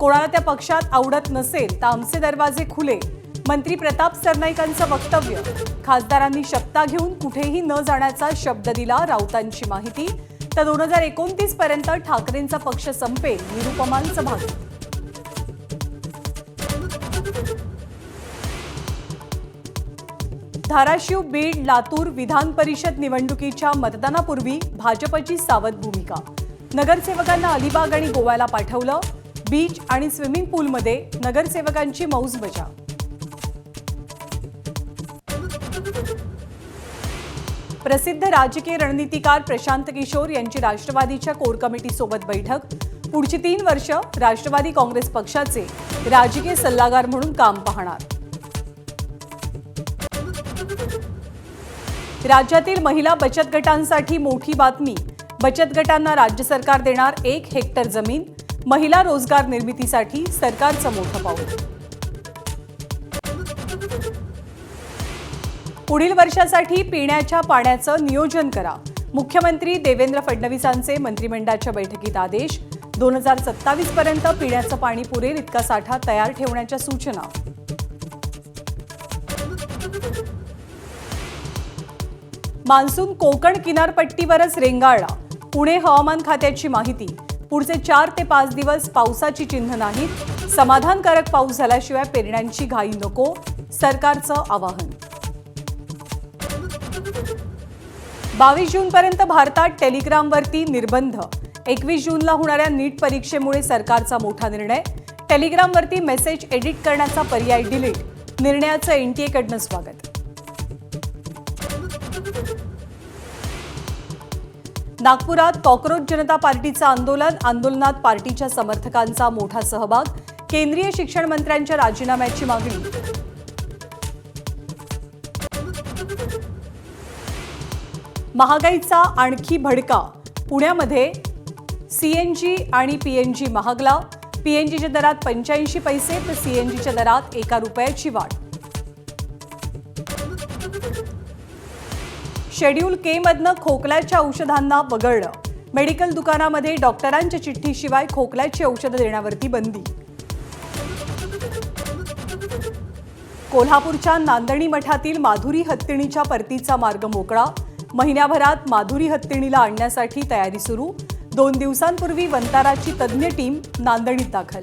कोणाला त्या पक्षात आवडत नसेल तर आमचे दरवाजे खुले. मंत्री प्रताप सरनाईकांचं वक्तव्य. खासदारांनी शपथा घेऊन कुठेही न जाण्याचा शब्द दिला. राऊतांची माहिती. तर 2029 पर्यंत ठाकरेंचा पक्ष संपेल. निरुपमांचं भाषण. धाराशिव, बीड, लातूर विधान परिषद निवडणुकीच्या मतदानापूर्वी भाजपची सावध भूमिका. नगरसेवकांना अलिबाग आणि गोव्याला पाठवलं. बीच आणि स्विमिंग पूलमध्ये नगरसेवकांची मौजमजा. प्रसिद्ध राजकीय रणनीतिकार प्रशांत किशोर यांची राष्ट्रवादीच्या कोर कमिटीसोबत बैठक. पुढची 3 वर्ष राष्ट्रवादी काँग्रेस पक्षाचे राजकीय सल्लागार म्हणून काम पाहणार. राज्यातील महिला बचत गटांसाठी मोठी बातमी. बचत गटांना राज्य सरकार देणार 1 हेक्टर जमीन. महिला रोजगार निर्मितीसाठी सरकारचं मोठं पाऊल. पुढील वर्षासाठी पिण्याच्या पाण्याचं नियोजन करा. मुख्यमंत्री देवेंद्र फडणवीसांचे मंत्रिमंडळाच्या बैठकीत आदेश. 2027 पर्यंत पिण्याचं पाणी पुरेल इतका साठा तयार ठेवण्याच्या सूचना. मान्सून कोकण किनारपट्टीवरच रेंगाळला. पुणे हवामान खात्याची माहिती. पुढचे 4 ते 5 दिवस पावसाची चिन्ह नाहीत. समाधानकारक पाऊस झाल्याशिवाय पेरण्यांची घाई नको. सरकारचं आवाहन. 22 जूनपर्यंत भारतात टेलिग्रामवरती निर्बंध. 21 जूनला होणाऱ्या नीट परीक्षेमुळे सरकारचा मोठा निर्णय. टेलिग्रामवरती मेसेज एडिट करण्याचा पर्याय डिलीट. निर्णयाचं एनटीएकडनं स्वागत. नागपुरात कॉकरोच जनता पार्टीचं आंदोलन. आंदोलनात पार्टीच्या समर्थकांचा मोठा सहभाग. केंद्रीय शिक्षण मंत्र्यांच्या राजीनाम्याची मागणी. महागाईचा आणखी भडका. पुण्यामध्ये सीएनजी आणि पीएनजी महागला. पीएनजीच्या दरात 85 पैसे तर सीएनजीच्या दरात 1 रुपयाची वाढ. शेड्यूल के मधनं खोकल्याच्या औषधांना वगळलं. मेडिकल दुकानामध्ये डॉक्टरांच्या चिठ्ठीशिवाय खोकल्याची औषधं देण्यावरती बंदी. कोल्हापूरच्या नांदणी मठातील माधुरी हत्तीणीच्या परतीचा मार्ग मोकळा. महिन्याभरात माधुरी हत्तीणीला आणण्यासाठी तयारी सुरू. 2 दिवसांपूर्वी वंताराची तज्ज्ञ टीम नांदणीत दाखल.